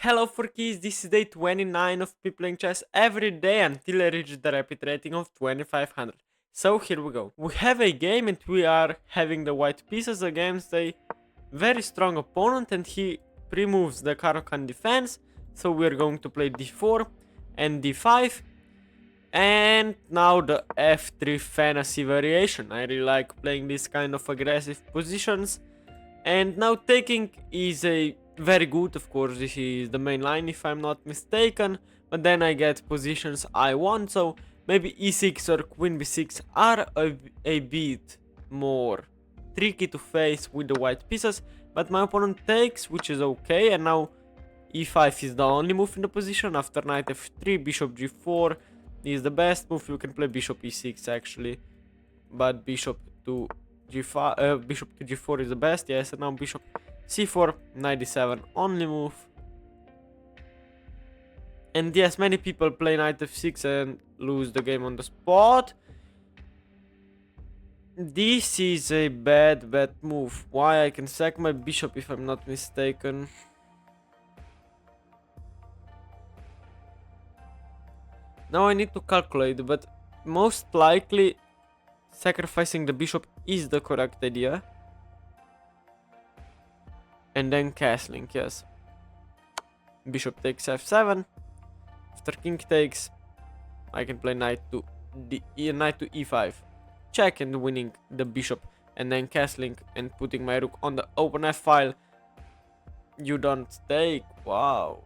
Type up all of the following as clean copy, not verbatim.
Hello Forkies, this is day 29 of me playing chess every day until I reach the rapid rating of 2500. So here we go. We have a game and we are having the white pieces against a very strong opponent and he pre-moves the Caro-Kann defense. So we're going to play d4 and d5 and now the f3 fantasy variation. I really like playing these kind of aggressive positions. And now taking is a very good, of course, this is the main line if I'm not mistaken, but then I get positions I want, so maybe e6 or queen b6 are a bit more tricky to face with the white pieces, but my opponent takes, which is okay, and now e5 is the only move in the position. After knight f3, bishop g4 is the best move. You can play bishop e6 actually, but bishop to g5, bishop to g4 is the best. Yes, and now bishop c4, knight d7 only move. And yes, many people play knight f6 and lose the game on the spot. This is a bad move. Why? I can sack my bishop if I'm not mistaken. Now I need to calculate, but most likely sacrificing the bishop is the correct idea. And then castling, yes. Bishop takes f7. After king takes, I can play knight to e5. Check and winning the bishop. And then castling and putting my rook on the open f file. You don't take. Wow.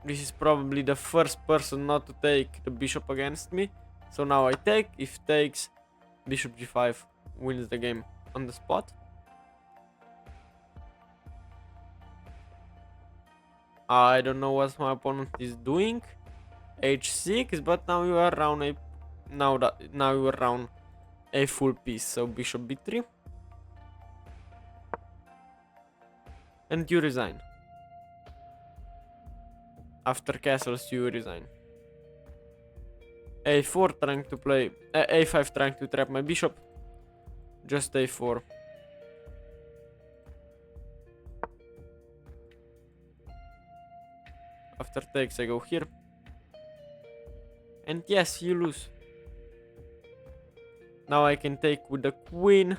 This is probably the first person not to take the bishop against me. So now I take. If takes, bishop g5 wins the game on the spot. I don't know what my opponent is doing. h6, but now you are around a now you are around a full piece. So bishop b3, and you resign. After castles, you resign. a4 trying to play a5 trying to trap my bishop. Just a4. After takes, I go here. And yes, you lose. Now I can take with the queen.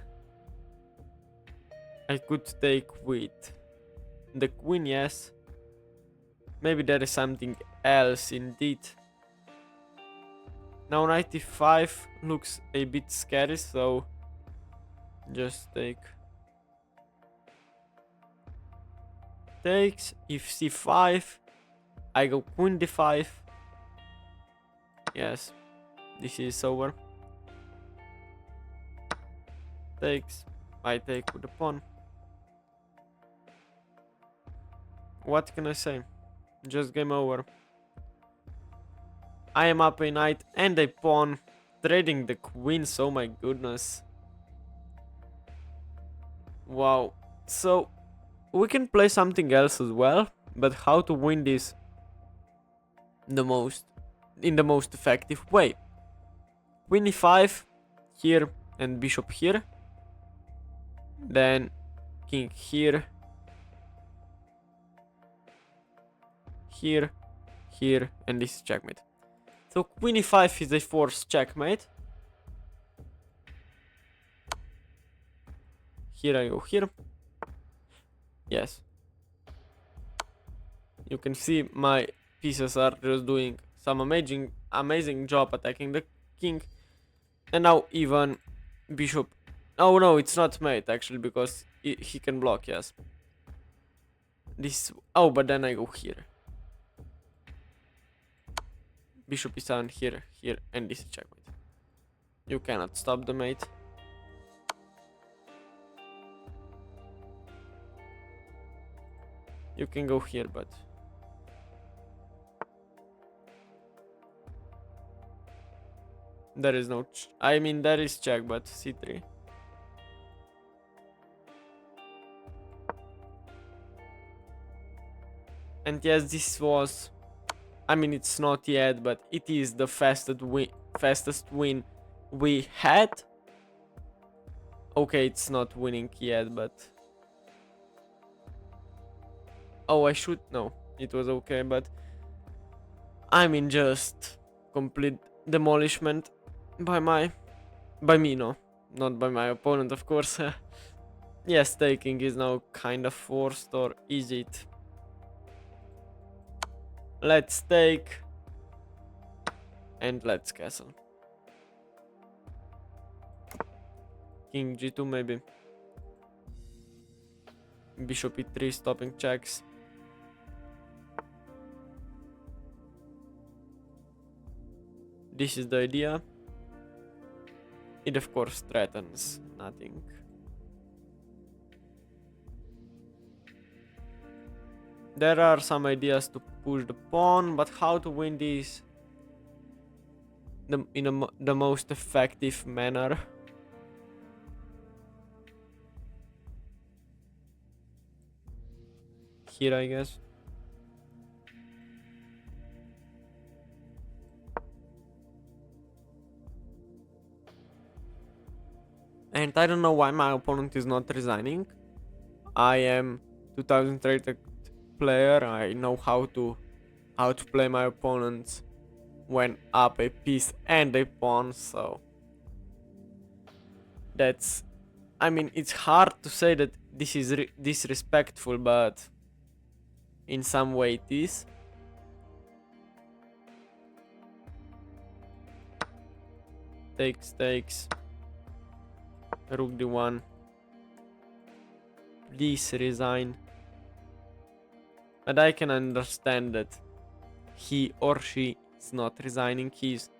I could take with the queen, yes. Maybe there is something else indeed. Now knight e5 looks a bit scary, so just take. Takes, if c5, I go queen d5. Yes, this is over. Takes, I take with the pawn. What can I say? Just game over. I am up a knight and a pawn, trading the queens, oh my goodness. Wow, so we can play something else as well, but how to win this in the most effective way. Queen e5 here and bishop here. Then king here. Here, here, and this is checkmate. So queen e5 is a forced checkmate. Here I go here. Yes. You can see my pieces are just doing some amazing job attacking the king. And now even bishop. Oh no, it's not mate actually, because he can block, yes. This, oh, but then I go here. Bishop is on here, here, and this is checkmate. You cannot stop the mate. You can go here, but there is no I mean there is check, but c3. And yes, this was, I mean it's not yet, but it is the fastest win we had. Okay, it's not winning yet, but Oh, I should... No, it was okay, but... I mean, just... complete demolishment by my... By me, no. Not by my opponent, of course. Yes, taking is now kind of forced, or is it? Let's take... And let's castle. King g2 maybe. Bishop e3 stopping checks. This is the idea. It of course threatens nothing. There are some ideas to push the pawn, but how to win this in the most effective manner? Here, I guess. And I don't know why my opponent is not resigning. I am 2000 rated player. I know how to play my opponents when up a piece and a pawn, so that's... I mean, it's hard to say that this is disrespectful, but in some way it is. Takes. Rook d1. Please resign. But I can understand that he or she is not resigning. He's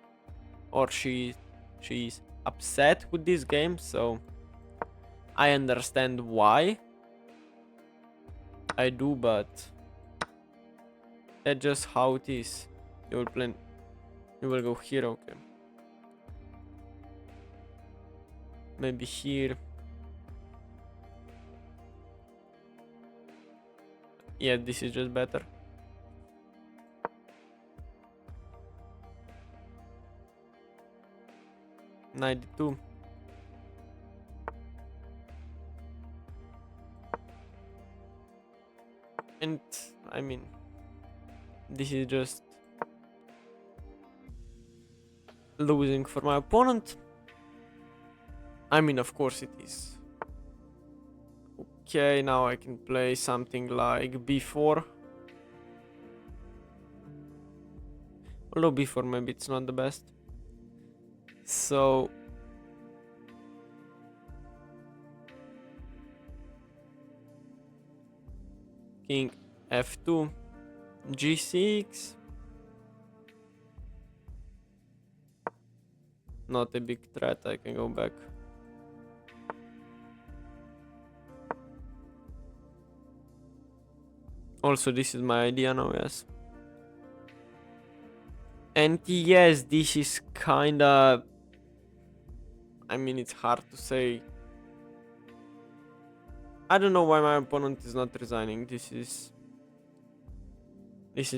or she's upset with this game, so I understand why. I do, but that's just how it is. You will play. You will go here, okay. Maybe here. Yeah, this is just better. Knight d2. And I mean, this is just losing for my opponent. I mean, of course it is. Okay, now I can play something like b4. Although b4 maybe it's not the best. So king f2, g6. Not a big threat, I can go back. Also, this is my idea now, yes. And yes, this is kinda... I mean, it's hard to say. I don't know why my opponent is not resigning. This is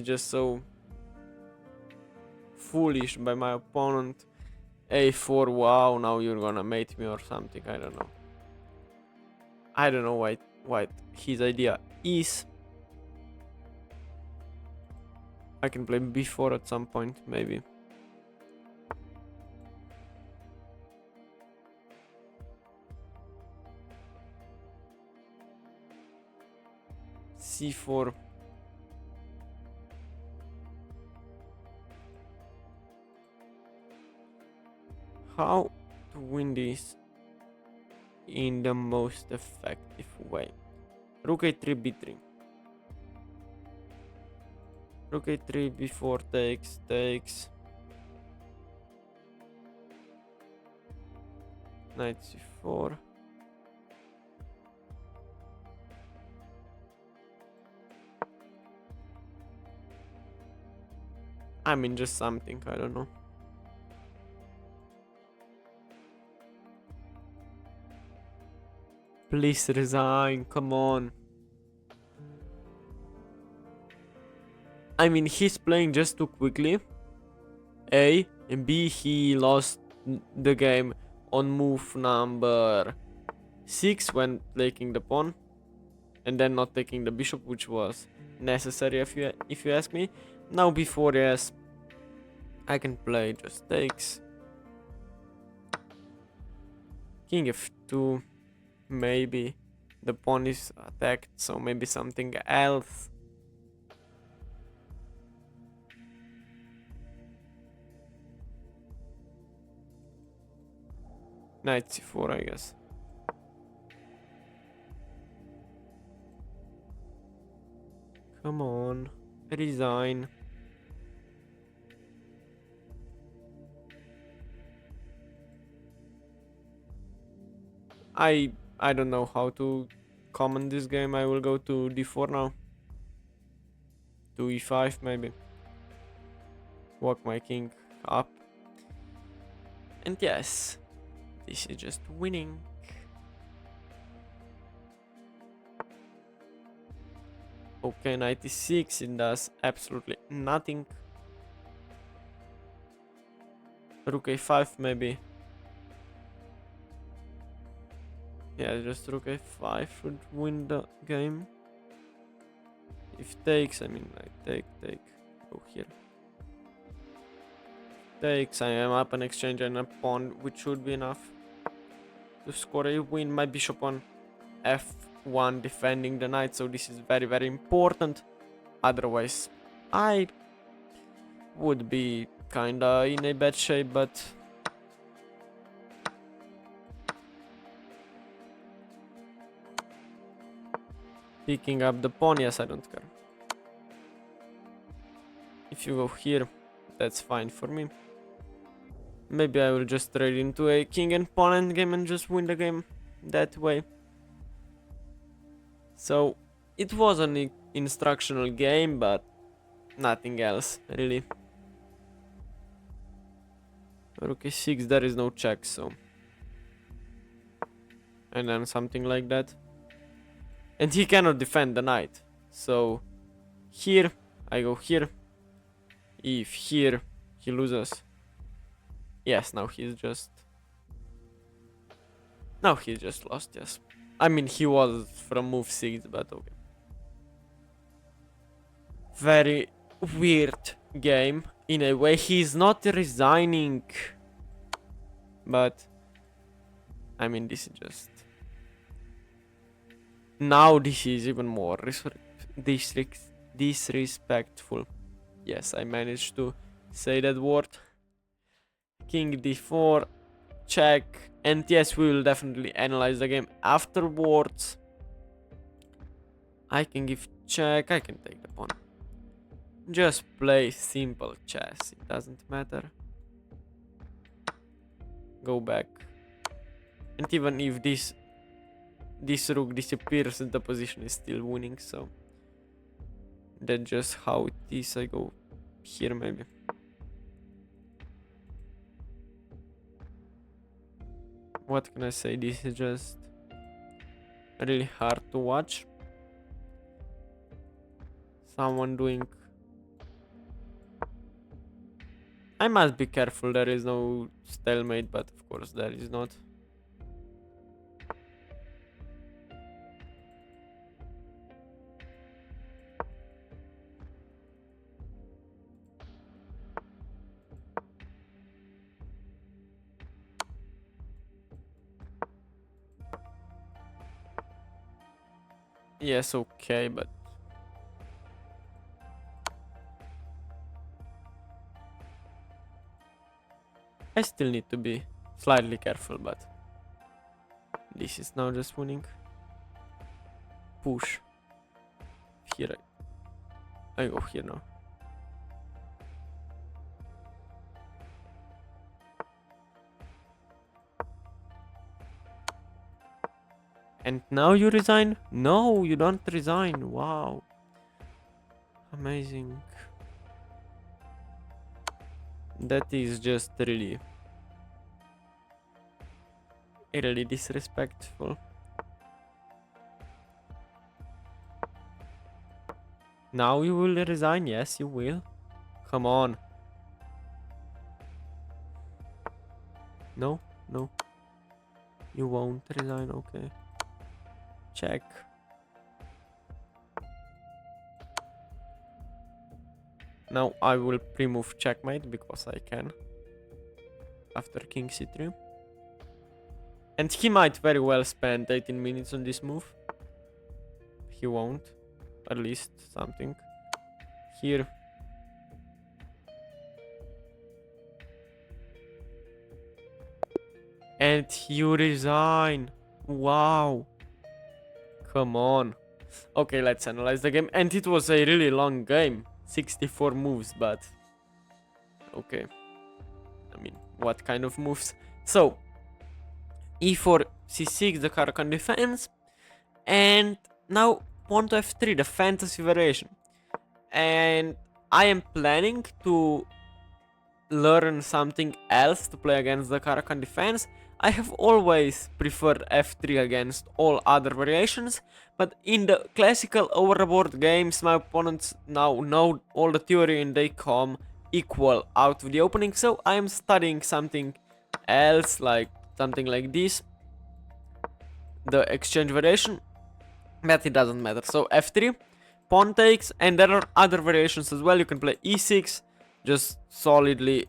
just so foolish by my opponent. a4, wow, now you're gonna mate me or something, I don't know. I don't know what his idea is. I can play b4 at some point, maybe. c4. How to win this in the most effective way? Rook a3, b3. Rook a3, b4 takes. Knight c4. I mean, just something, I don't know. Please resign, come on. I mean, he's playing just too quickly. A, and B, he lost the game on move number 6 when taking the pawn. And then not taking the bishop, which was necessary if you ask me. Now before, yes, I can play just takes. King f2, maybe. The pawn is attacked, so maybe something else. Knight c4, I guess. Come on, resign. I don't know how to comment this game. I will go to d4 now. To e5 maybe. Walk my king up. And yes, this is just winning. Okay, 96, it does absolutely nothing. Rook a5 maybe. Yeah, just rook a5 should win the game. If takes, I mean, like take, go here. Takes, I am up an exchange and a pawn, which should be enough to score a win. My bishop on f1 defending the knight, so this is very, very important. Otherwise, I would be kinda in a bad shape, but picking up the pawn, yes, I don't care. If you go here, that's fine for me. Maybe I will just trade into a king and pawn endgame and just win the game that way. So, it was an instructional game, but nothing else, really. Rook a6, there is no check, so... And then something like that. And he cannot defend the knight. So, here, I go here. If here, he loses. Yes, now he's just... Now he's just lost, yes. I mean, he was from move 6, but okay. Very weird game. In a way, he's not resigning. But... I mean, this is just... Now this is even more disrespectful. Yes, I managed to say that word. King d4, check, and yes, we will definitely analyze the game afterwards. I can give check, I can take the pawn. Just play simple chess, it doesn't matter. Go back. And even if this rook disappears, the position is still winning, so... That's just how it is. I go here maybe. What can I say? This is just really hard to watch. Someone doing... I must be careful, there is no stalemate, but of course there is not. Yes, okay, but... I still need to be slightly careful, but... This is now just winning. Push. Here I go here now. And now you resign? No, you don't resign. Wow. Amazing. That is just really disrespectful. Now you will resign? Yes, you will. Come on. No, no. You won't resign, okay. Check. Now I will pre-move checkmate because I can. After king c3. And he might very well spend 18 minutes on this move. He won't. At least something. Here. And you resign. Wow. Come on. Okay, let's analyze the game. And it was a really long game. 64 moves, but... Okay. I mean, what kind of moves? So, e4, c6, the Caro-Kann defense. And now, pawn to f3, the fantasy variation. And I am planning to learn something else to play against the Caro-Kann defense. I have always preferred f3 against all other variations, but in the classical overboard games my opponents now know all the theory and they come equal out of the opening, so I am studying something else, like something like this, the exchange variation, but it doesn't matter. So f3, pawn takes, and there are other variations as well. You can play e6, just solidly,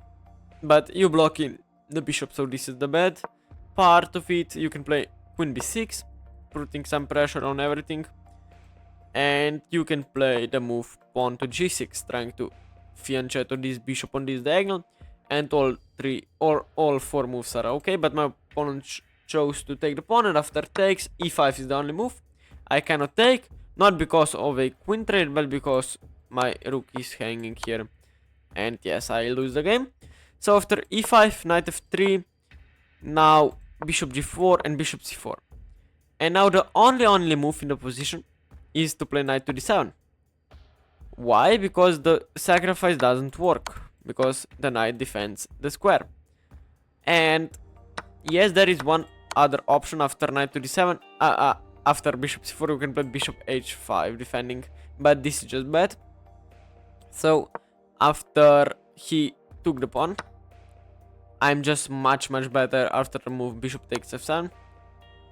but you block in the bishop, so this is the bad part of it. You can play queen b6, putting some pressure on everything, and you can play the move pawn to g6, trying to fianchetto this bishop on this diagonal, and all four moves are okay, but my opponent chose to take the pawn, and after takes, e5 is the only move. I cannot take, not because of a queen trade, but because my rook is hanging here, and yes, I lose the game. So after e5, knight f3, now bishop g4 and bishop c4. And now the only move in the position is to play knight to d7. Why? Because the sacrifice doesn't work, because the knight defends the square. And yes, there is one other option after knight to d7. After bishop c4 you can play bishop h5 defending, but this is just bad. So after he took the pawn, I'm just much better after the move bishop takes f7.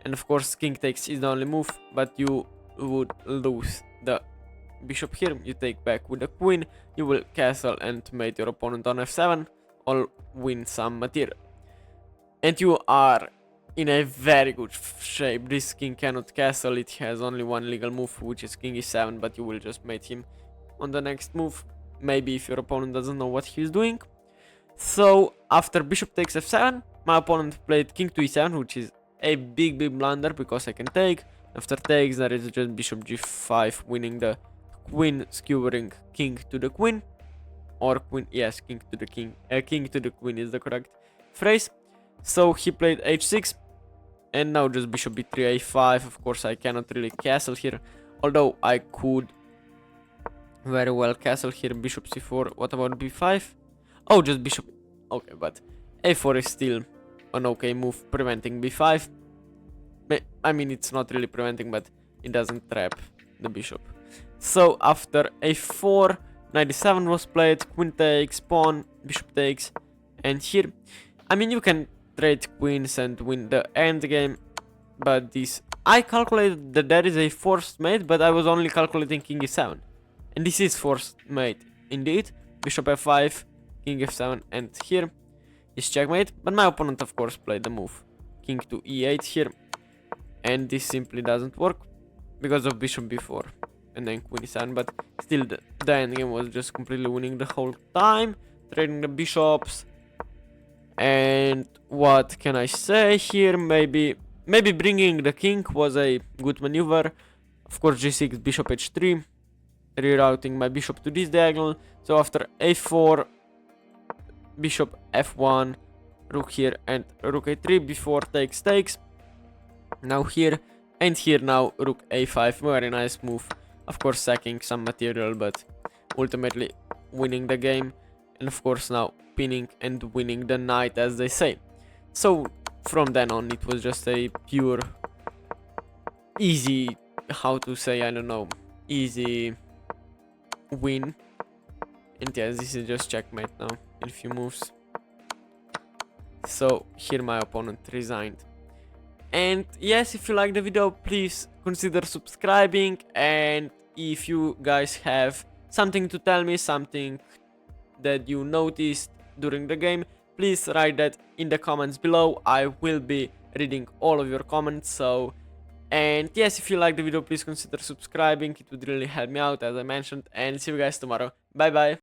And of course king takes is the only move, but you would lose the bishop here. You take back with the queen, you will castle and mate your opponent on f7, or win some material. And you are in a very good shape. This king cannot castle, it has only one legal move, which is king e7, but you will just mate him on the next move, maybe if your opponent doesn't know what he's doing. So after bishop takes f7, my opponent played king to e7, which is a big blunder because I can take. After takes, there is just bishop g5, winning the queen, skewering king to the queen, or queen, yes, king to the king, king to the queen is the correct phrase. So he played h6, and now just bishop b3, a5. Of course I cannot really castle here, although I could very well castle here, bishop c4. What about b5? Oh, just bishop, okay, but a4 is still an okay move, preventing b5. I mean, it's not really preventing, but it doesn't trap the bishop. So after a4, knight d7 was played, queen takes, pawn, bishop takes, and here, I mean, you can trade queens and win the endgame, but this, I calculated that there is a forced mate, but I was only calculating king e7, and this is forced mate indeed. Bishop f5, king f7, and here is checkmate, but my opponent of course played the move king to e8 here, and this simply doesn't work because of bishop b4 and then queen e7, but still the endgame was just completely winning the whole time, trading the bishops. And what can I say here? Maybe bringing the king was a good maneuver. Of course g6, bishop h3, rerouting my bishop to this diagonal. So after a4, bishop f1, rook here, and rook a3 before takes. Now here, and here now rook a5, very nice move. Of course sacking some material, but ultimately winning the game. And of course now pinning and winning the knight, as they say. So from then on it was just a pure easy, how to say, I don't know, easy win. And yes, this is just checkmate now in a few moves. So here my opponent resigned. And yes, if you like the video, please consider subscribing, and if you guys have something to tell me, something that you noticed during the game, please write that in the comments below. I will be reading all of your comments. So, and yes, if you like the video, please consider subscribing. It would really help me out, as I mentioned, and see you guys tomorrow. Bye bye.